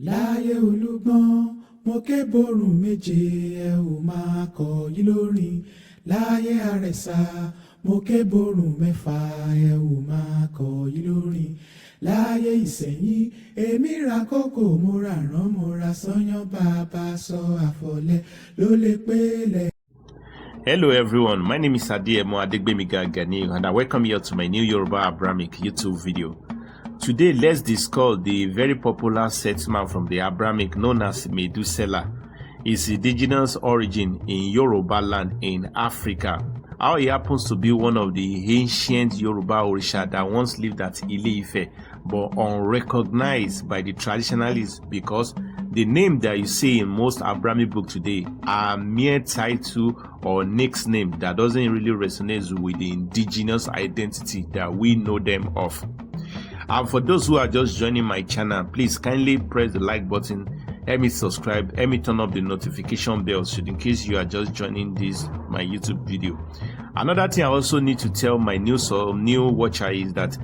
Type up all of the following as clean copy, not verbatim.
láyé olúgbọ́n mo ké borùn méje ẹ ò máa kọ yí lórin láyé àrẹ̀sà mo ké borùn mẹ́fà ẹ ò máa kọ yí lórin láyé ìsẹ̀yìn èmi ra kókò mo ra rán mo ra sányán bàbá sọ àfọ̀lẹ́ ló lè pélé. Hello everyone, my name is Adani Amo and I welcome you to my new Yoruba Abrahamic YouTube video. Today, let's discuss the very popular settlement from the Abrahamic known as Methuselah, its indigenous origin in Yoruba land in Africa, how it happens to be one of the ancient Yoruba Orisha that once lived at Ile Ife, but unrecognized by the traditionalists because the name that you see in most Abrahamic books today are mere title or nickname that doesn't really resonate with the indigenous identity that we know them of. And for those who are just joining my channel, please kindly press the like button, help me subscribe, help me turn up the notification bell in case you are just joining my YouTube video. Another thing I also need to tell my new watcher is that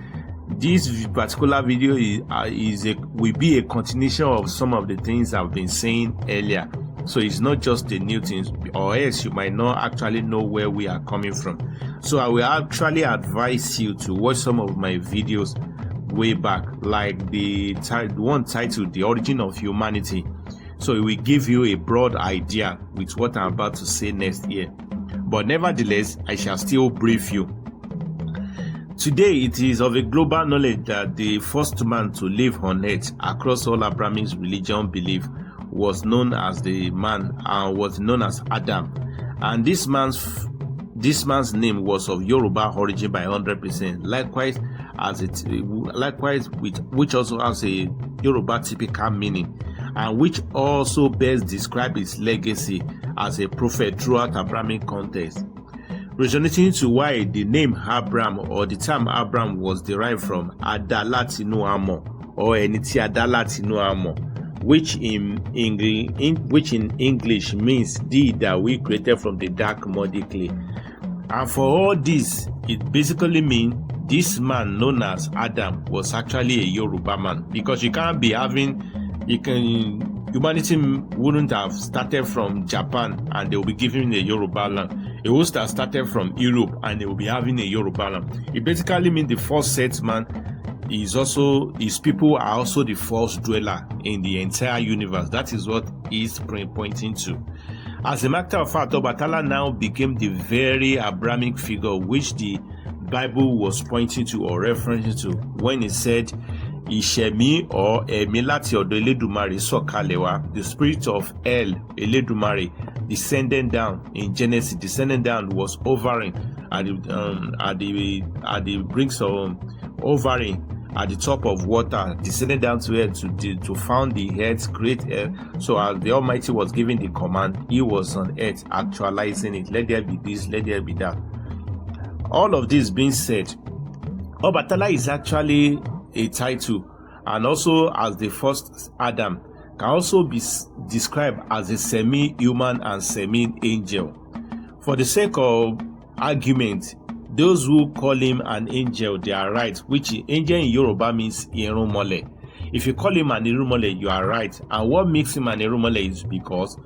this particular video will be a continuation of some of the things I've been saying earlier. So it's not just the new things, or else you might not actually know where we are coming from. So I will actually advise you to watch some of my videos way back, like the one titled The Origin of Humanity. So it will give you a broad idea with what I'm about to say next year. But nevertheless, I shall still brief you. Today, it is of a global knowledge that the first man to live on earth across all Abrahamic religion belief was known as the man and was known as Adam. And this man's name was of Yoruba origin by 100%. Likewise, which also has a Yoruba typical meaning, and which also best describes his legacy as a prophet throughout Abrahamic context. Resonating to why the name Abraham or the term Abraham was derived from Adani Amo or Eniti Adani Amo, which in English means deed that we created from the dark muddy clay. And for all this, it basically means this man known as Adam was actually a Yoruba man, because humanity wouldn't have started from Japan and they will be giving a Yoruba land. It would have started from Europe and they will be having a Yoruba land. It basically means the first settlement his people are also the first dweller in the entire universe. That is what he's pointing to. As a matter of fact, Obatala now became the very Abrahamic figure which the Bible was pointing to or referring to when it said, Ishemi or Emilati Odo Eledumare Sokalewa, the spirit of El Eledumare descended down in Genesis. Descending down was hovering at the brinks of hovering at the top of water, descending down to earth to found the earth, create earth. So as the Almighty was giving the command, he was on earth actualizing it. Let there be this, let there be that. All of this being said, Obatala is actually a title, and also as the first Adam, can also be described as a semi-human and semi-angel. For the sake of argument, those who call him an angel, they are right, which angel in Yoruba means Irunmole. If you call him an Irunmole, you are right. And what makes him an Irunmole is because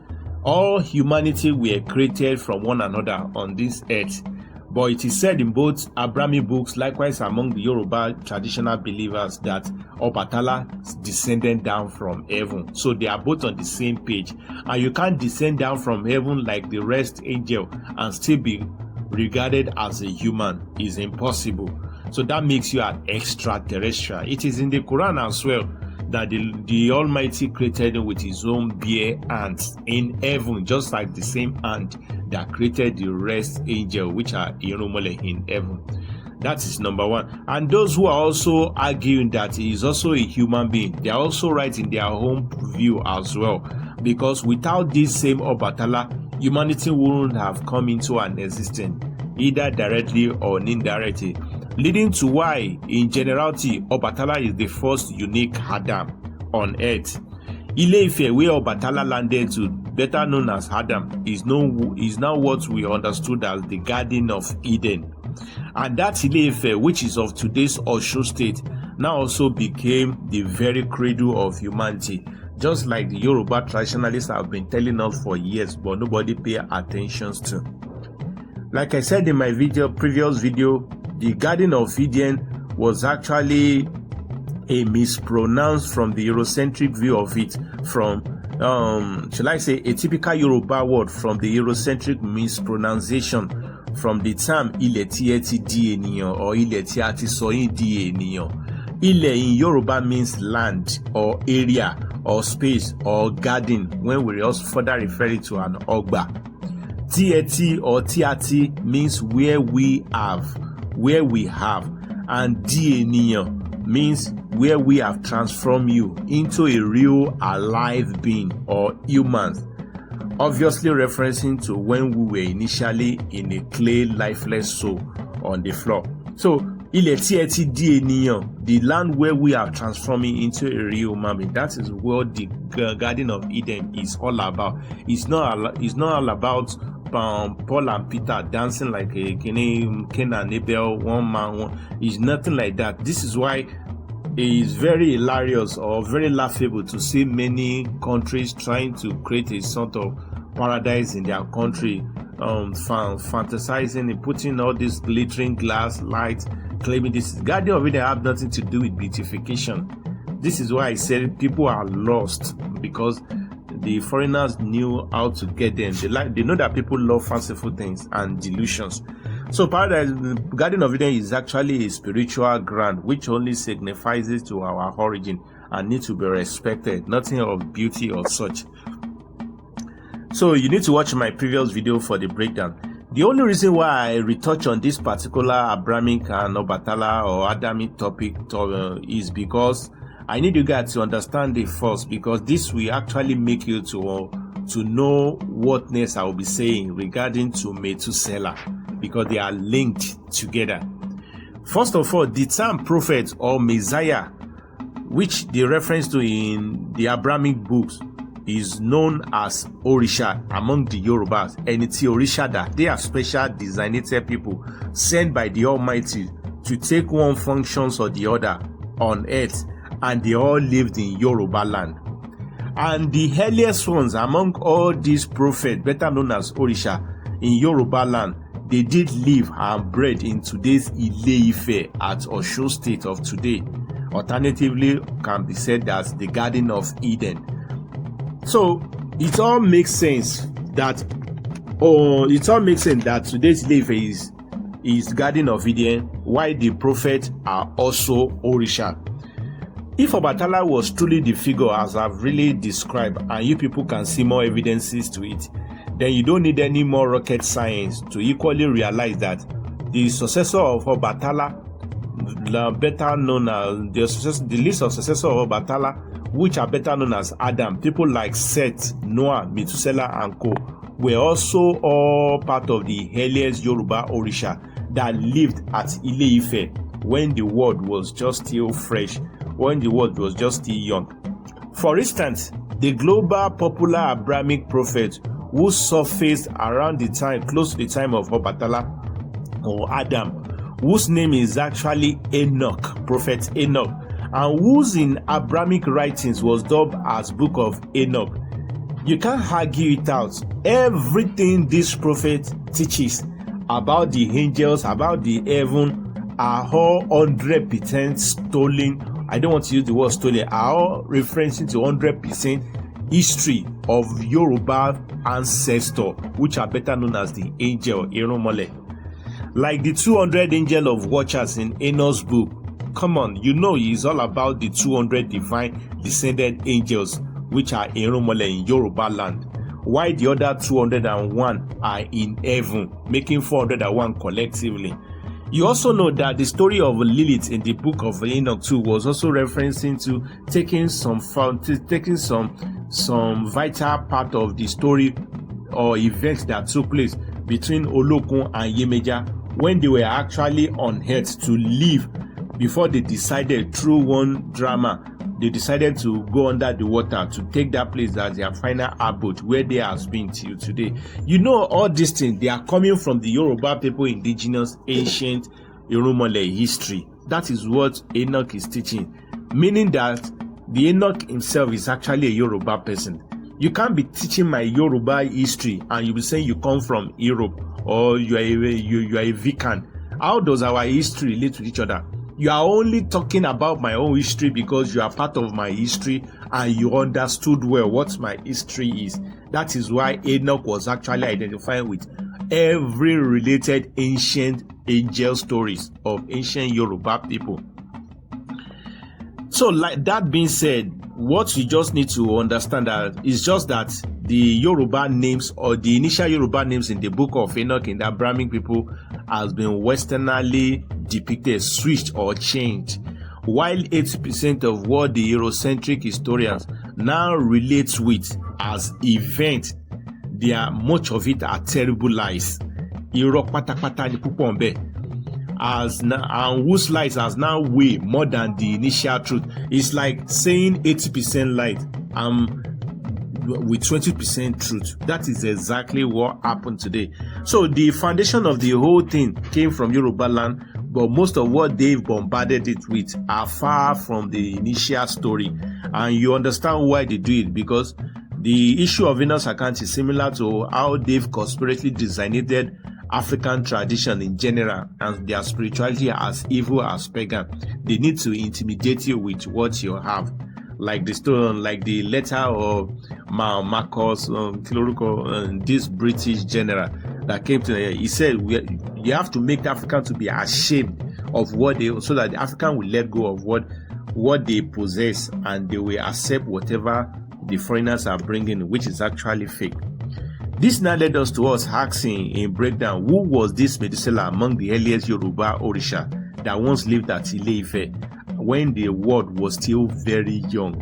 all humanity were created from one another on this earth. But it is said in both Abrahamic books, likewise among the Yoruba traditional believers, that Obatala descended down from heaven. So they are both on the same page. And you can't descend down from heaven like the rest angel and still be regarded as a human. Is impossible. So that makes you an extraterrestrial. It is in the Quran as well that the Almighty created him with his own bare hands in heaven, just like the same hand that created the rest angel, which are Irunmole in heaven. That is number one. And those who are also arguing that he is also a human being, they are also right in their own view as well, because without this same Obatala, humanity wouldn't have come into an existence, either directly or indirectly, leading to why, in generality, Obatala is the first unique Adam on earth. Ile Ife, where Obatala landed to, better known as Adam, is now what we understood as the Garden of Eden. And that Ile Ife, which is of today's Osun State, now also became the very cradle of humanity. just like the Yoruba traditionalists have been telling us for years, but nobody pay attention to. Like I said in my previous video, the Garden of Eden was actually a mispronounce from the Eurocentric view of it, from shall I say a typical Yoruba word from the Eurocentric mispronunciation from the term Ile ti e ti di eniyan or Ile ti a ti sọ yin di eniyan. Ile in Yoruba means land or area or space or garden when we also further refer it to an ogba. Tieti or tiati means where we have, and di eniyan means where we have transformed you into a real alive being or humans, obviously referencing to when we were initially in a clay lifeless soul on the floor. So Ile ti e ti di eniyan, the land where we are transforming into a real human being, that is what the Garden of Eden is all about. It's not all about Paul and Peter dancing like a Cain and Abel, one man, one. It's nothing like that. This is why it is very hilarious or very laughable to see many countries trying to create a sort of paradise in their country, fantasizing and putting all this glittering glass lights, claiming this Garden of Eden have nothing to do with beautification. This is why I said people are lost, because the foreigners knew how to get them. They know that people love fanciful things and delusions. So paradise, the Garden of Eden is actually a spiritual ground which only signifies it to our origin and need to be respected, nothing of beauty or such. So you need to watch my previous video for the breakdown. The only reason why I retouch on this particular Abrahamic and Obatala or Adamic topic is because I need you guys to understand it first, because this will actually make you to know what next I will be saying regarding to Methuselah, because they are linked together. First of all, the term prophet or Messiah, which they reference to in the Abrahamic books, is known as Orisha among the Yorubas. And it's Orisha that they are special designated people sent by the Almighty to take one functions or the other on earth, and they all lived in Yoruba land. And the earliest ones among all these prophets, better known as Orisha, in Yoruba land, they did live and bred in today's Ile Ife at Osun State of today. Alternatively, can be said as the Garden of Eden. So it all makes sense that today's Ile Ife is Garden of Eden, while the prophets are also Orisha. If Obatala was truly the figure as I've really described, and you people can see more evidences to it, then you don't need any more rocket science to equally realize that the successor of Obatala, better known as the list of successors of Obatala, which are better known as Adam, people like Seth, Noah, Methuselah, and co, were also all part of the earliest Yoruba Orisha that lived at Ile Ife when the world was just still fresh, when the world was just still young. For instance, the global popular Abrahamic prophet who surfaced around the time, close to the time of Obatala or Adam, whose name is actually Enoch, Prophet Enoch, and whose in Abrahamic writings was dubbed as Book of Enoch. You can't argue it out. Everything this prophet teaches about the angels, about the heaven, are all 100% stolen. I don't want to use the word stolen, are all referencing to 100% history of Yoruba ancestor, which are better known as the angel Irumole. Like the 200 angel of watchers in Enoch's book. Come on, you know it's all about the 200 divine descended angels, which are Irumole in Yoruba land, while the other 201 are in heaven, making 401 collectively. You also know that the story of Lilith in the book of Enoch 2 was also referencing to taking some vital part of the story or events that took place between Olokun and Yemeja when they were actually on earth to live before they decided through one drama, they decided to go under the water to take that place as their final abode where they have been till today. You know, all these things, they are coming from the Yoruba people indigenous ancient Irumole history. That is what Enoch is teaching, meaning that the Enoch himself is actually a Yoruba person. You can't be teaching my Yoruba history and you'll be saying you come from Europe or you are a Vican. How does our history relate to each other? You are only talking about my own history because you are part of my history and you understood well what my history is. That is why Enoch was actually identifying with every related ancient angel stories of ancient Yoruba people. So, like that being said, what you just need to understand is just that the Yoruba names or the initial Yoruba names in the book of Enoch in the Abrahamic people has been westernly depicted, switched or changed, while 80% of what the Eurocentric historians now relate with as event, much of it are terrible lies. And whose lies has now way more than the initial truth. It's like saying 80% light with 20% truth. That is exactly what happened today. So the foundation of the whole thing came from Yoruba land, but most of what they've bombarded it with are far from the initial story. And you understand why they do it, because the issue of Venus account is similar to how they've conspiratorially designated African tradition in general and their spirituality as evil as pagan. They need to intimidate you with what you have, like the story, like the letter of Marcus this British general that came to. He said, "You have to make the African to be ashamed of what they, so that the African will let go of what they possess and they will accept whatever the foreigners are bringing, which is actually fake." This now led us to us asking in breakdown, who was this Methuselah among the earliest Yoruba Orisha that once lived at Ile Ife when the world was still very young?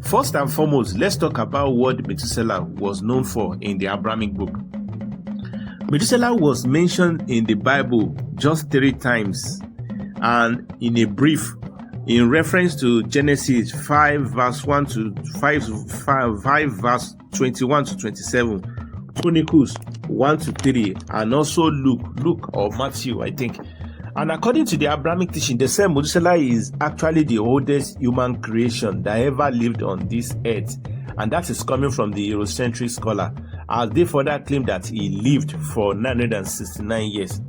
First and foremost, let's talk about what Methuselah was known for in the Abrahamic book. Methuselah was mentioned in the Bible just 3 times, and in a brief, in reference to Genesis 5 verse 1 to 5 verse 21 to 27, Chronicles 1 to 3, and also Luke or Matthew, I think. And according to the Abrahamic teaching, they say Methuselah is actually the oldest human creation that ever lived on this earth, and that is coming from the Eurocentric scholar, as they further claim that he lived for 969 years.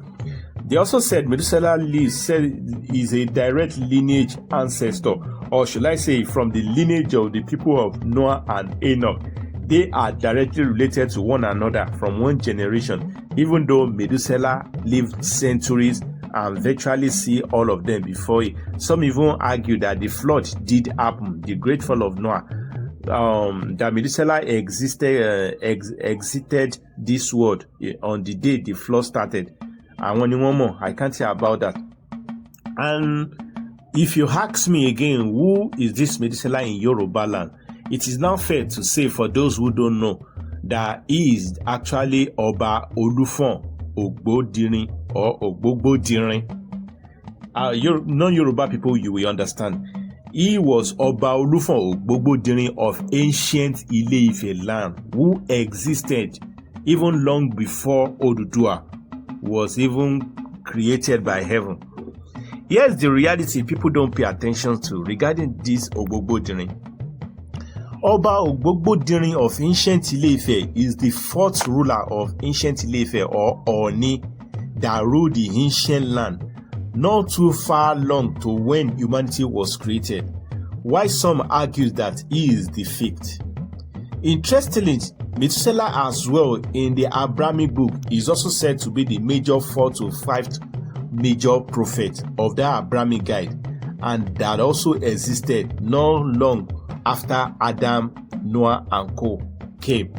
They also said Methuselah is a direct lineage ancestor, or should I say from the lineage of the people of Noah and Enoch. They are directly related to one another from one generation, even though Methuselah lived centuries and virtually see all of them before it. Some even argue that the flood did happen, the great fall of Noah, that Methuselah exited this world on the day the flood started. And one more, I can't say about that. And if you ask me again, who is this Methuselah in Yoruba land? It is now fair to say, for those who don't know, that he is actually Oba Olufon Ogbodirin or Ogbogbo-dirin. Non-Yoruba people, you will understand. He was Oba Olufon Ogbogbo-dirin of ancient Ile Ife land, who existed even long before Oduduwa was even created by heaven. Here's the reality people don't pay attention to regarding this Ogbogbo-dirin. Oba Ogbogbo-dirin of ancient Ile Ife is the 4th ruler of ancient Ile Ife, or Oni, that ruled the ancient land not too far long to when humanity was created, while some argue that he is the 5th. Interestingly, Methuselah as well in the Abrahamic book is also said to be the major 4th to 5th major prophet of the Abrahamic guide, and that also existed not long after Adam, Noah and Co. came.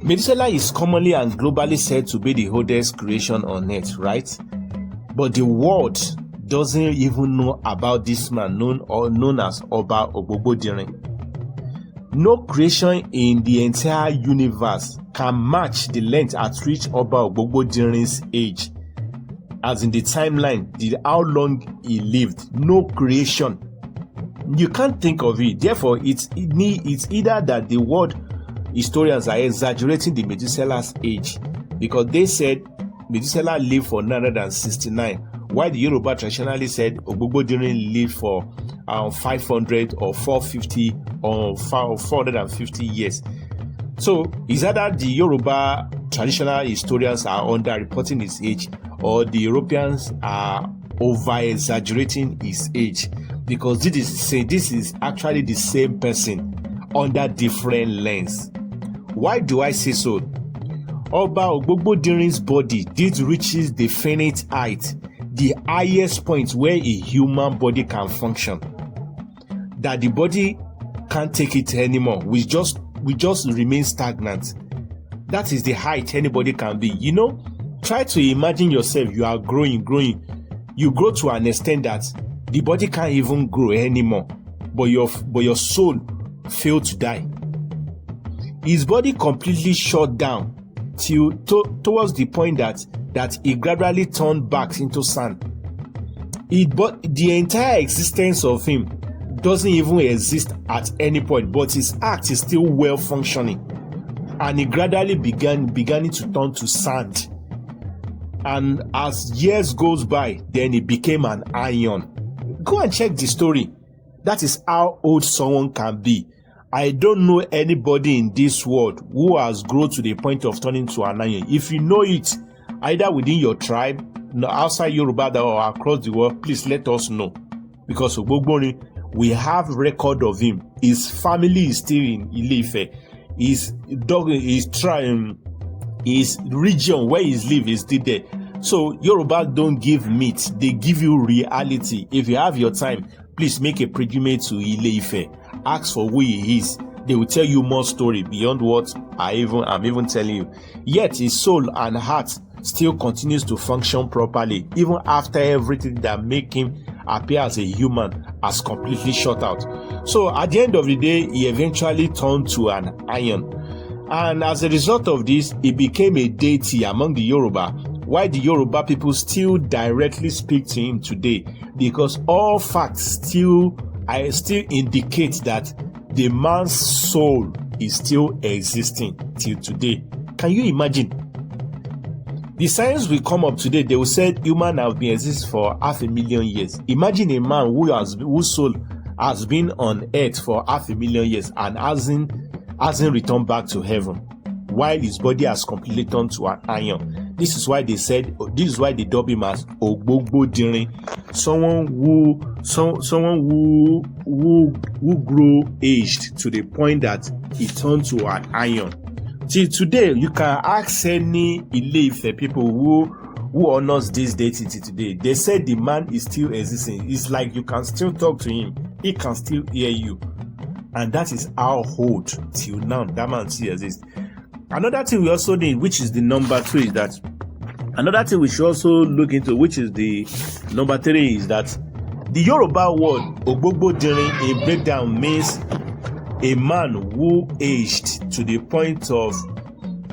Methuselah is commonly and globally said to be the oldest creation on earth, right? But the world doesn't even know about this man known as Oba Ogbogbo-dirin. No creation in the entire universe can match the length at which Oba Ogbogbo-dirin's age, as in the timeline, how long he lived. No creation. You can't think of it. Therefore, it's either that the world historians are exaggerating the Methuselah's age, because they said Methuselah lived for 969, while the Yoruba traditionally said Ogbogbo-dirin lived for 500 or 450 or 450 years. So is either the Yoruba traditional historians are under-reporting his age, or the Europeans are over-exaggerating his age, because this is actually the same person under different lens. Why do I say so? Oba Ogbogbodirin's body did reaches the finite height, the highest point where a human body can function, that the body can't take it anymore. We just remain stagnant. That is the height anybody can be. You know, try to imagine yourself. You are growing. You grow to an extent that the body can't even grow anymore, but your soul failed to die. His body completely shut down towards the point that it gradually turned back into sand. But the entire existence of him doesn't even exist at any point, but his act is still well functioning, and it gradually beginning to turn to sand. And as years goes by, then it became an iron. Go and check the story. That is how old someone can be. I don't know anybody in this world who has grown to the point of turning to an iron. If you know it, either within your tribe, outside Yoruba or across the world, please let us know. Because Ogbogbori, we have record of him. His family is still in Ile Ife. His region where he lives is still there. So Yoruba don't give myth, they give you reality. If you have your time, please make a pilgrimage to Ile Ife. Ask for who he is. They will tell you more story beyond what I'm even telling you. Yet his soul and heart still continues to function properly, even after everything that make him appear as a human has completely shut out. So at the end of the day, he eventually turned to an iron. And as a result of this, he became a deity among the Yoruba. Why the Yoruba people still directly speak to him today? Because all facts still indicate that the man's soul is still existing till today. Can you imagine? The science will come up today, they will say humans have been existing for 500,000 years. Imagine a man whose soul has been on earth for 500,000 years and hasn't returned back to heaven, while his body has completely turned to an iron. This is why they dub him as Ogbogbodirin, someone who grew aged to the point that he turned to an iron. Till today, you can ask any Ile Ife people who honors this deity today. They said the man is still existing. It's like you can still talk to him. He can still hear you. And that is how old till now that man still exists. Another thing we also need, which is the number 3, is that another thing we should also look into, which is the number 3, is that the Yoruba word Ogbogbodirin in breakdown means a man who aged to the point of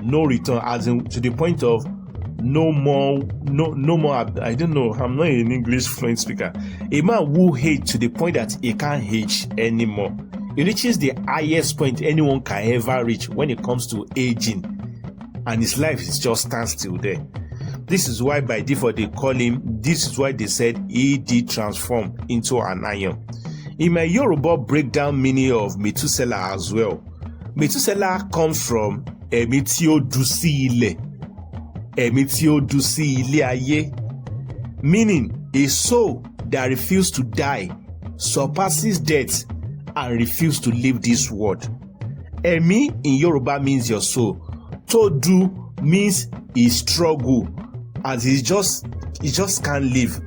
no return, as in to the point of no more. I don't know. I'm not an English fluent speaker. A man who aged to the point that he can't age anymore. It reaches the highest point anyone can ever reach when it comes to aging, and his life is just standstill there. This is why by default they call him. This is why they said he did transform into an iron. In my Yoruba breakdown meaning of Methuselah as well, Methuselah comes from Emi tí ó dú sí ilẹ̀, Emi tí ó dú sí ilé ayé, meaning a soul that refused to die, surpasses death, and refuse to leave this world. Emi in Yoruba means your soul. Todu means he struggle, as he just can't live.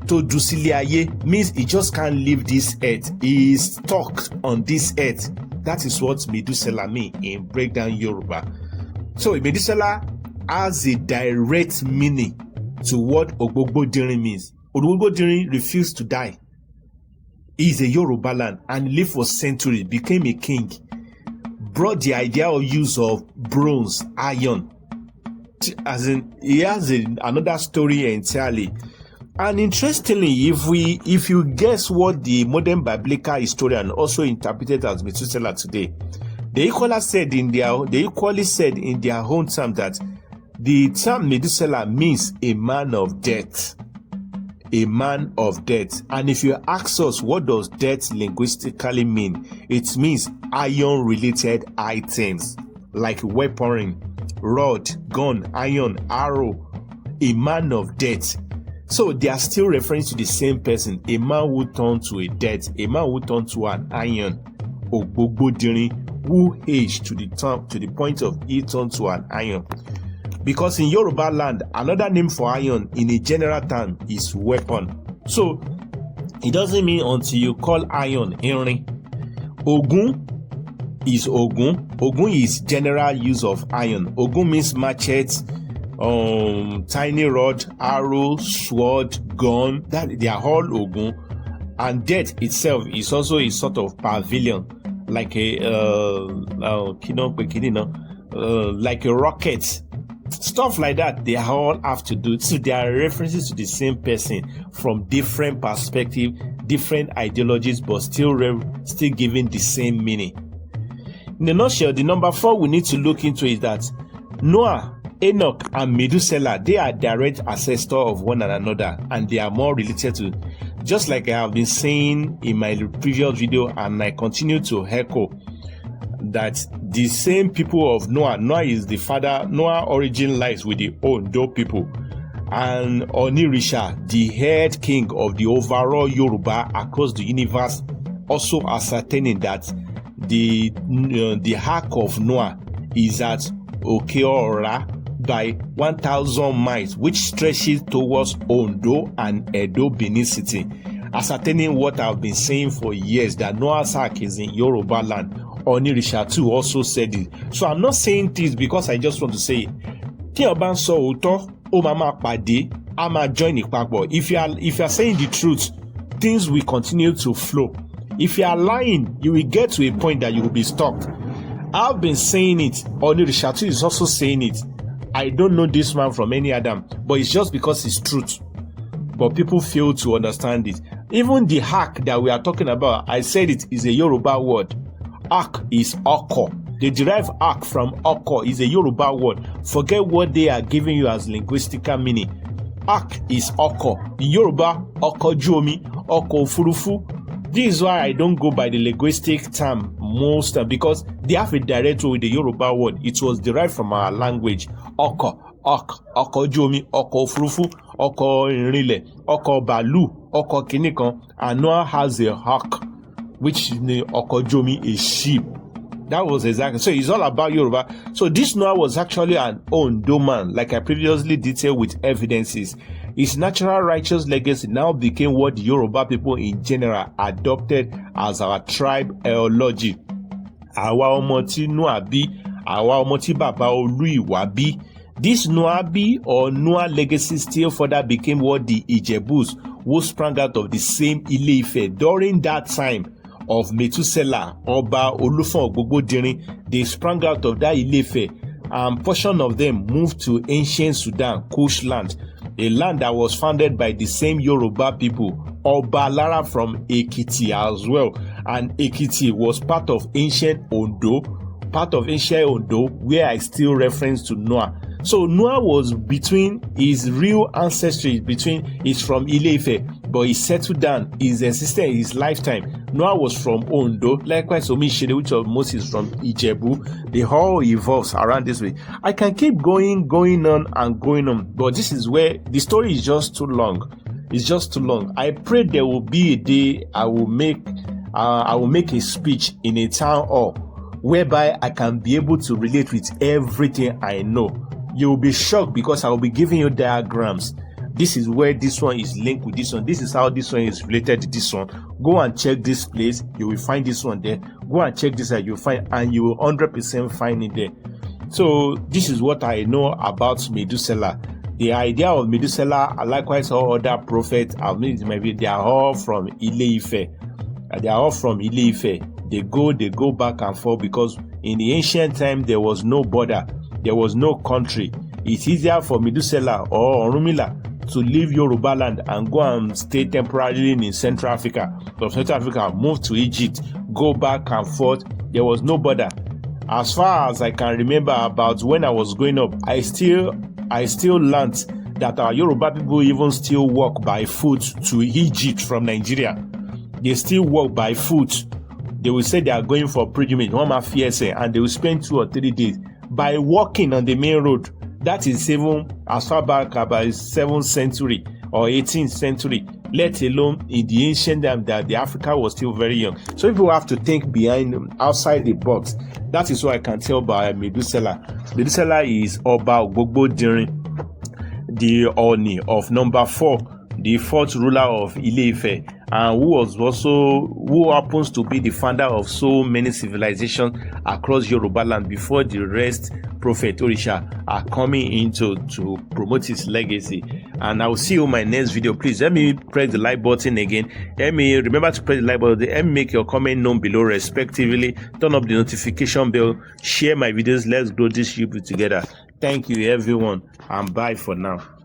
Todu sílé ayé means he just can't leave this earth. He is stuck on this earth. That is what Methuselah means in breakdown Yoruba. So Methuselah has a direct meaning to what Ogbogbodirin means. Ogbogbodirin refused to die. He is a Yoruba land and lived for centuries, became a king, brought the idea of use of bronze, iron. As in, he has another story entirely. And interestingly, if you guess what the modern biblical historian also interpreted as Methuselah today, they equally said in their own term that the term Methuselah means a man of death. a man of death. And if you ask us, what does death linguistically mean? It means iron-related items like weaponry, rod, gun, iron, arrow, a man of death. So they are still referring to the same person, a man who turned to a death, a man who turned to an iron, who aged to the point of he turned to an iron. Because in Yoruba land, another name for iron in a general term is weapon. So it doesn't mean until you call iron irin. Ogun is Ogun. Ogun is general use of iron. Ogun means machete, tiny rod, arrow, sword, gun. That they are all Ogun. And death itself is also a sort of pavilion, like like a rocket. Stuff like that, they all have to do. So they are references to the same person from different perspectives, different ideologies, but still giving the same meaning. In a nutshell, the number 4 we need to look into is that Noah, Enoch, and Methuselah, they are direct ancestors of one another, and they are more related to, just like I have been saying in my previous video, and I continue to echo, that the same people of Noah is the father. Noah origin lies with the Ondo people, and Orisha, the head king of the overall Yoruba across the universe, also ascertaining that the ark of Noah is at Okeora by 1,000 miles, which stretches towards Ondo and Edo, Benin City, ascertaining what I've been saying for years, that Noah's ark is in Yoruba land. Orisha too also said it. So I'm not saying this because I just want to say it. If you are saying the truth, things will continue to flow. If you are lying, you will get to a point that you will be stopped. I've been saying it. Orisha too is also saying it. I don't know this man from any Adam, but it's just because it's truth. But people fail to understand it. Even the ark that we are talking about, I said it is a Yoruba word. Ark is Oko. They derive ark from Oko, is a Yoruba word. Forget what they are giving you as linguistical meaning. Ark is Oko. In Yoruba, Oko Jomi, Oko Furufu. This is why I don't go by the linguistic term most time, because they have a direct way with the Yoruba word. It was derived from our language. Oko, Oko Jomi, Oko Furufu, Oko Rile, Oko Balu, Oko Kinikon, and Noah has a ark, which the Okojomi is sheep. That was exactly. So it's all about Yoruba. So this Noah was actually an Ondo man, like I previously detailed with evidences. His natural righteous legacy now became what the Yoruba people in general adopted as our tribe ideology. Àwa ọmọ tí Noah bí, àwa ọmọ tí bàbá Olúìwà bí. This Noabi or Noah legacy still further became what the Ijebus, who sprang out of the same Ile Ife during that time of Methuselah, Oba Olufon Ogbogbo-Dirin. They sprang out of that Ile Ife, and portion of them moved to ancient Sudan, Kush land, a land that was founded by the same Yoruba people, Obalara from Ekiti as well. And Ekiti was part of ancient Ondo, where I still reference to Noah. So Noah was between his real ancestry, is from Ile Ife, but he settled down, his existence in his lifetime. Noah was from Ondo, likewise Omishede, which of Moses from Ijebu. They all evolves around this way. I can keep going on, but this is where the story is just too long. It's just too long. I pray there will be a day I will make a speech in a town hall whereby I can be able to relate with everything I know. You will be shocked because I will be giving you diagrams. This is where this one is linked with this one. This is how this one is related to this one. Go and check this place. You will find this one there. Go and check this, you'll find, and you will 100% find it there. So this is what I know about Methuselah. The idea of Methuselah, likewise all other prophets, they are all from Ile Ife. They are all from Ile Ife. They go back and forth because in the ancient time there was no border. There was no country. It's easier for Methuselah or Orunmila to leave Yoruba land and go and stay temporarily in Central Africa. From Central Africa, move to Egypt, go back and forth. There was no border. As far as I can remember, about when I was growing up, I still learned that our Yoruba people even still walk by foot to Egypt from Nigeria. They still walk by foot. They will say they are going for pilgrimage, and they will spend 2 or 3 days by walking on the main road. That is even as far back about 7th century or 18th century, let alone in the ancient time that the Africa was still very young. So people have to think outside the box. That is what I can tell by Methuselah. Methuselah is Oba Ogbogbo Dirin, the Oni of number 4, the 4th ruler of Ile Ife, and who happens to be the founder of so many civilizations across Yoruba land before the rest Prophet Orisha are coming into to promote his legacy. And I will see you in my next video. Please let me press the like button again. Let me remember to press the like button. Let me make your comment known below respectively. Turn up the notification bell. Share my videos. Let's grow this YouTube together. Thank you everyone, and bye for now.